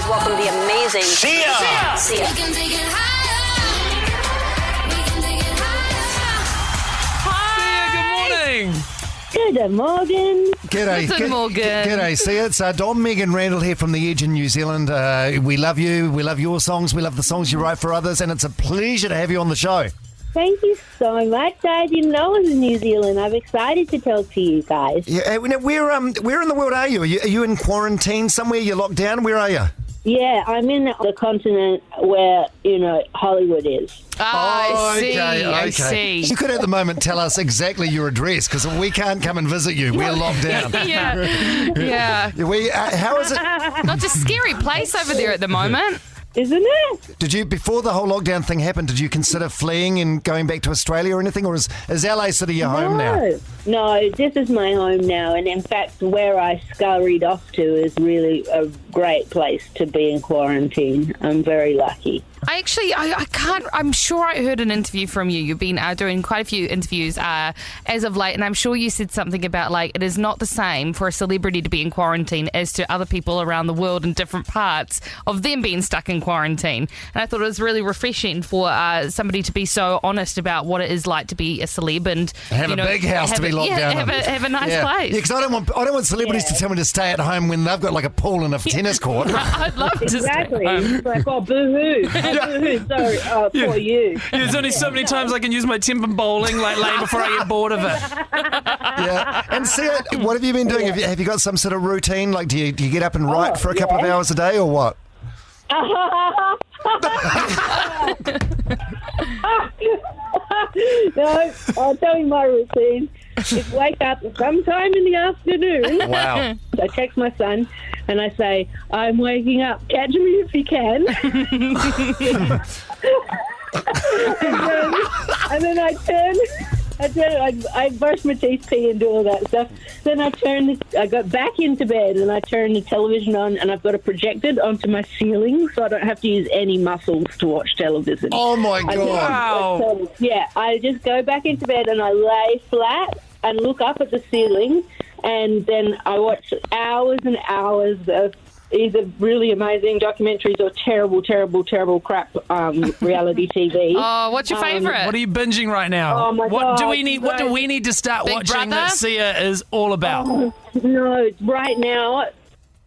welcome the amazing Sia. Sia. We can take it higher. Good morning. G'day. Good morning. G'day. See, it's Dom, Megan, Randell here from the Edge in New Zealand. We love you. We love your songs. We love the songs you write for others, and it's a pleasure to have you on the show. Thank you so much. I didn't know I was in New Zealand. I'm excited to talk to you guys. Yeah, where in the world are you? Are you in quarantine somewhere? You're locked down? Where are you? Yeah, I'm in the continent where, Hollywood is. I see. Okay, I okay. see. You could at the moment tell us exactly your address because we can't come and visit you. We're locked down. Yeah. How is it? Not a scary place over there at the moment. Isn't it? Did you, before the whole lockdown thing happened, did you consider fleeing and going back to Australia or anything? Or is LA City your home now? No, this is my home now. And in fact, where I scurried off to is really a great place to be in quarantine. I'm very lucky. I can't. I'm sure I heard an interview from you. You've been doing quite a few interviews as of late, and I'm sure you said something about it is not the same for a celebrity to be in quarantine as to other people around the world in different parts of them being stuck in quarantine. And I thought it was really refreshing for somebody to be so honest about what it is like to be a celeb and have a big house to be locked down in. Have a nice place. Yeah, because I don't want celebrities to tell me to stay at home when they've got a pool and a tennis court. I'd love to Exactly. stay home. It's like, oh, boo-hoo. Boo-hoo. Sorry, for you. There's only so many times I can use my timber bowling lane before I get bored of it. Yeah. And Sia, what have you been doing? Have you got some sort of routine? Do you get up and write for a couple of hours a day or what? No, I'll tell you my routine. Just wake up sometime in the afternoon. Wow. I text my son and I say, I'm waking up. Catch me if you can. and then I brush my teeth, pee, and do all that stuff. Then I got back into bed and I turn the television on and I've got it projected onto my ceiling so I don't have to use any muscles to watch television. Oh, my God. Wow. I just go back into bed and I lay flat and look up at the ceiling and then I watch hours and hours of either really amazing documentaries or terrible, terrible, terrible crap reality TV. Oh, what's your favourite? What are you binging right now? Oh, my What God, do we need to start Big watching Brother? that Sia is all about? No, right now,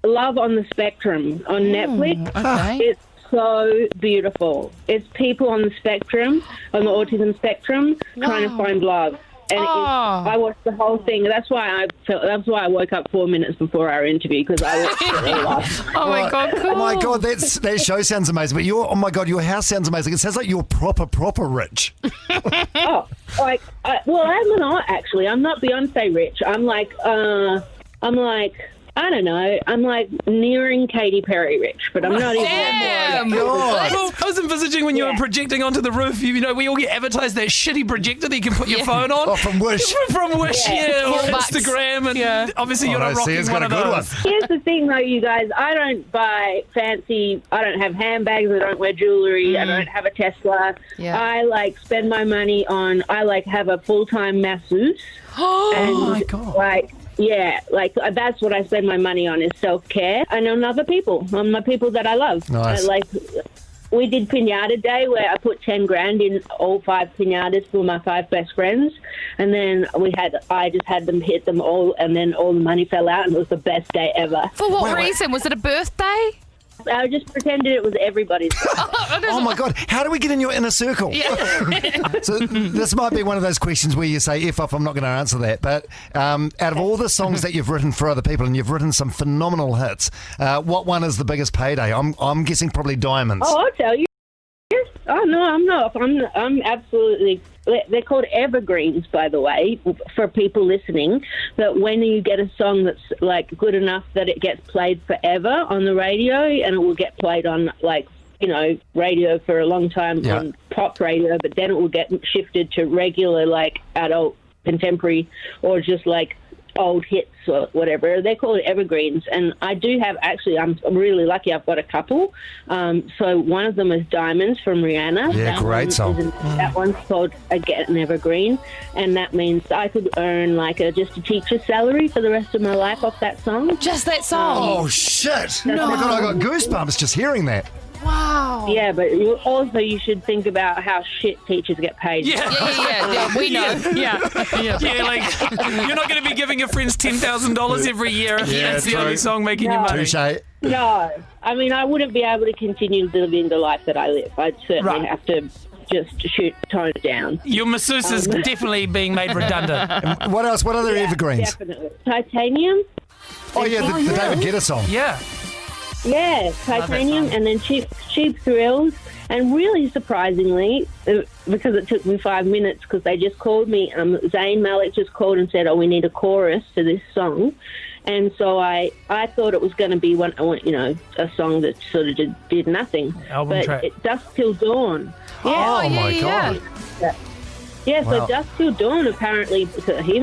Love on the Spectrum on Netflix. Okay. It's so beautiful. It's people on the spectrum, on the autism spectrum, trying to find love. And I watched the whole thing. That's why I woke up 4 minutes before our interview because I watched it all up. Oh my God, cool. Oh my God, that show sounds amazing. But your house sounds amazing. It sounds like you're proper rich. Well, I'm not actually. I'm not Beyonce rich. I'm like, I don't know. I'm like nearing Katy Perry rich, but I'm not even that Damn. God. I was envisaging when you were projecting onto the roof, we all get advertised that shitty projector that you can put your phone on. Oh, from Wish. From Wish, or $4. Instagram, and obviously you're not rocking Sia's one got of a good those. one. Here's the thing, though, you guys. I don't buy fancy. I don't have handbags. I don't wear jewelry. I don't have a Tesla. Yeah. I spend my money on. I have a full-time masseuse. Oh my God. That's what I spend my money on is self-care and on other people, on my people that I love. Nice. We did Pinata Day where I put 10 grand in all 5 pinatas for my 5 best friends, and then I just had them hit them all, and then all the money fell out, and it was the best day ever. For what reason? Was it a birthday? I just pretended it was everybody's. Oh my God, how do we get in your inner circle? Yeah. So this might be one of those questions where you say, F off, I'm not going to answer that. But out of all the songs that you've written for other people, and you've written some phenomenal hits, what one is the biggest payday? I'm guessing probably Diamonds. Oh, I'll tell you. Oh, no, I'm not. I'm absolutely... They're called evergreens, by the way, for people listening, that when you get a song that's, good enough that it gets played forever on the radio, and it will get played on, radio for a long time on pop radio, but then it will get shifted to regular, adult contemporary, or just, old hits or whatever. They're called evergreens, and I do have, actually, I'm really lucky, I've got a couple. So one of them is Diamonds from Rihanna. Yeah, great song. That one's called an evergreen, and that means I could earn just a teacher's salary for the rest of my life off that song. Just that song? Oh, shit. Oh, my God, I got goosebumps just hearing that. Wow. Yeah, but you should think about how shit teachers get paid. Yeah, we know. Yeah. Yeah, like, you're not going to be giving your friends $10,000 every year if that's the only song making you money. Touche. No. I mean, I wouldn't be able to continue living the life that I live. I'd certainly have to just tone it down. Your masseuse is definitely being made redundant. What else? What other evergreens? Definitely. Titanium. Oh, yeah, the David Guetta song. Yeah. Yeah, Titanium, and then Cheap Thrills. And really surprisingly, because it took me 5 minutes, because they just called me, Zayn Malik just called and said, we need a chorus to this song. And so I thought it was going to be a song that sort of did nothing. Album track. It Dusk Till Dawn. Yeah. Oh, my God. Yeah, so Wow. Dusk Till Dawn, apparently, he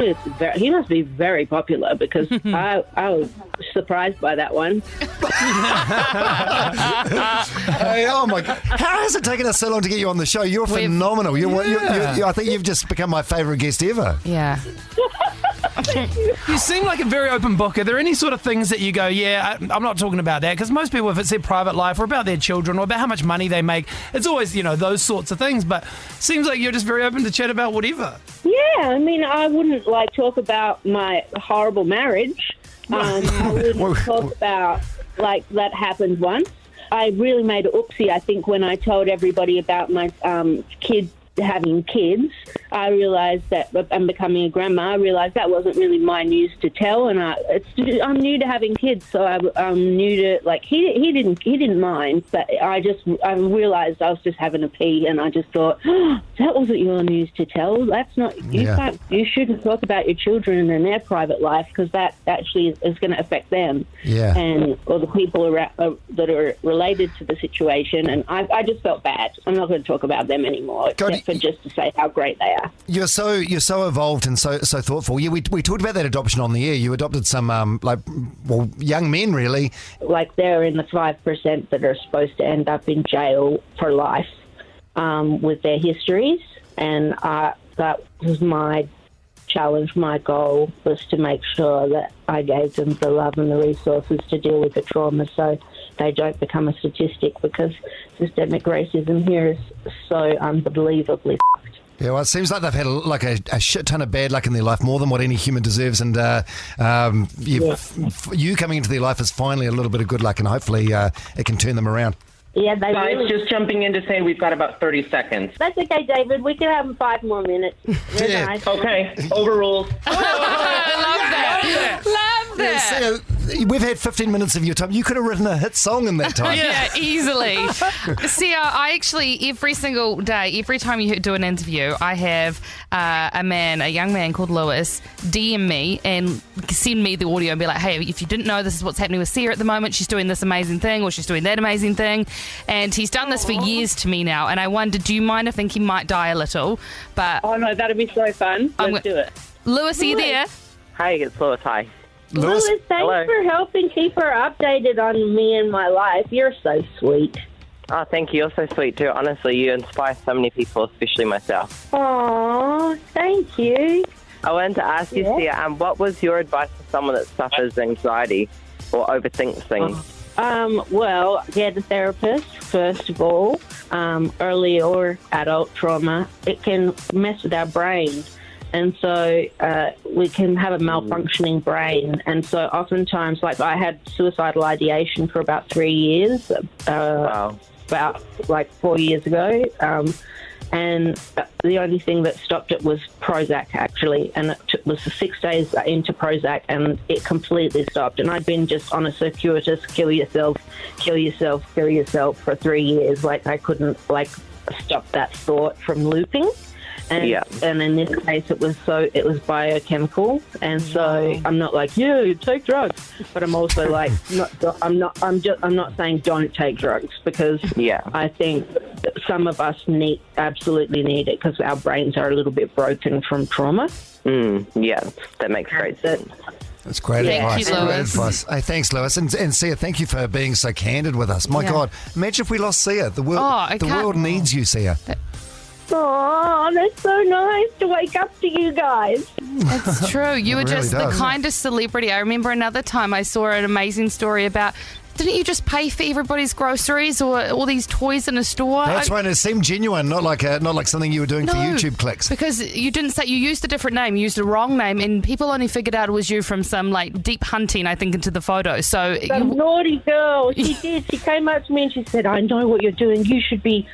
must be very popular, because I was surprised by that one. Hey, oh, my God. How has it taken us so long to get you on the show? You're phenomenal. I think you've just become my favourite guest ever. Yeah. You seem like a very open book. Are there any sort of things that you go, I'm not talking about that? Because most people, if it's their private life or about their children or about how much money they make, it's always, those sorts of things. But seems like you're just very open to chat about whatever. Yeah, I mean, I wouldn't talk about my horrible marriage. I wouldn't talk about that happened once. I really made an oopsie, I think, when I told everybody about my having kids. I realised that I'm becoming a grandma. I realised that wasn't really my news to tell, and I'm new to having kids, so I'm new to he didn't mind, but I realised I was just having a pee, and I just thought, that wasn't your news to tell. That's not you shouldn't talk about your children and their private life, because that actually is going to affect them or the people that are related to the situation. And I just felt bad. I'm not going to talk about them anymore, except for just to say how great they are. You're so evolved and so thoughtful. Yeah, we talked about that adoption on the air. You adopted some young men, really. They're in the 5% that are supposed to end up in jail for life with their histories, and that was my challenge. My goal was to make sure that I gave them the love and the resources to deal with the trauma, so they don't become a statistic, because systemic racism here is so unbelievably fucked. Yeah, well, it seems like they've had a shit ton of bad luck in their life, more than what any human deserves, and you coming into their life is finally a little bit of good luck, and hopefully it can turn them around. Yeah, they Guys, really... just jumping in to say we've got about 30 seconds. That's okay, David. We can have 5 more minutes. We're Yeah. nice. Okay, overruled. I love that. Love that. We've had 15 minutes of your time. You could have written a hit song in that time. Yeah, easily. See, I actually, every single day, every time you do an interview, I have a young man called Lewis, DM me and send me the audio and be like, hey, if you didn't know, this is what's happening with Sia at the moment. She's doing this amazing thing, or she's doing that amazing thing. And he's done this for years to me now. And I wonder, do you mind? I think he might die a little. But Oh, no, that'd be so fun. Let's do it. Lewis, are you there? Hi, it's Lois. Hi. Lewis? Lewis, thanks Hello. for helping keep her updated on me and my life. You're so sweet. Oh, thank you. You're so sweet, too. Honestly, you inspire so many people, especially myself. Aw, thank you. I wanted to ask you, Sia, what was your advice for someone that suffers anxiety or overthinks things? Well, get a therapist, first of all. Early or adult trauma, it can mess with our brain. And so we can have a malfunctioning brain. And so oftentimes, I had suicidal ideation for about 3 years, Wow. about 4 years ago. And the only thing that stopped it was Prozac, actually. And it was 6 days into Prozac, and it completely stopped. And I'd been just on a circuitous kill yourself for 3 years. I couldn't, stop that thought from looping. And in this case, it was biochemical, and so I'm not take drugs, but I'm also I'm not saying don't take drugs, because I think some of us absolutely need it because our brains are a little bit broken from trauma. Yeah, that makes great sense. That's great Thank advice. you, Great Lewis. advice. Hey, thanks, Lewis. And Sia, thank you for being so candid with us. My Yeah. God, imagine if we lost Sia. The world, Oh, I the can't- world needs you, Sia. Oh, that's so nice to wake up to you guys. It's true. You were It really just does. the kindest celebrity. I remember another time I saw an amazing story about. Didn't you just pay for everybody's groceries or all these toys in a store? That's right. It seemed genuine, not like something you were doing for No, YouTube clicks. Because you didn't say, you used a different name, you used the wrong name, and people only figured out it was you from some like deep hunting, I think, into the photo. So The naughty girl. She did. She came up to me and she said, "I know what you're doing. You should be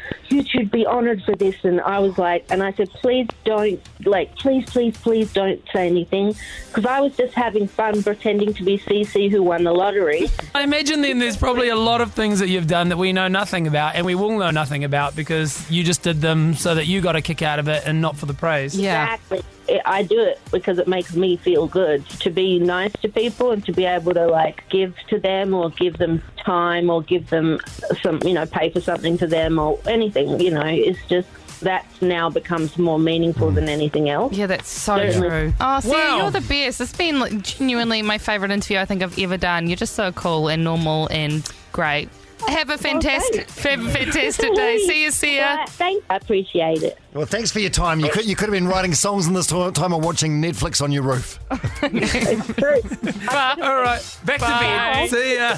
honoured for this." And I was like, and I said, "Please don't, please don't say anything," because I was just having fun pretending to be Cece who won the lottery. I imagine then there's probably a lot of things that you've done that we know nothing about and we will know nothing about because you just did them so that you got a kick out of it and not for the praise. yeah. Exactly. I do it because it makes me feel good to be nice to people and to be able to like give to them or give them time or give them some, pay for something to them or anything, it's just that's now becomes more meaningful than anything else. Yeah, that's so Certainly. true. Oh, Sia, Wow. you're the best. It's been like, genuinely my favourite interview I think I've ever done. You're just so cool and normal and great. Have a fantastic day. See you, Sia. Thanks. I appreciate it. Well, thanks for your time. You could have been writing songs in this time or watching Netflix on your roof. It's true. All right, back to bed. See ya.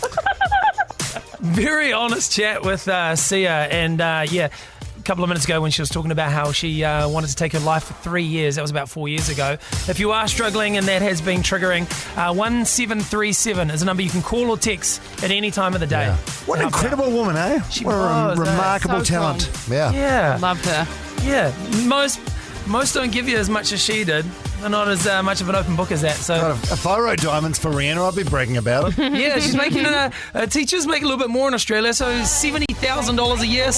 Very honest chat with Sia, and a couple of minutes ago when she was talking about how she wanted to take her life for 3 years. That was about 4 years ago. If you are struggling and that has been triggering, 1737 is a number you can call or text at any time of the day. What an incredible woman, eh? She what was, a remarkable So talent. Yeah. Yeah, Love her. yeah. Most don't give you as much as she did. They're not as much of an open book as that. So God, if I wrote diamonds for Rihanna, I'd be bragging about it. yeah, she's making teachers make a little bit more in Australia. So $70,000 a year.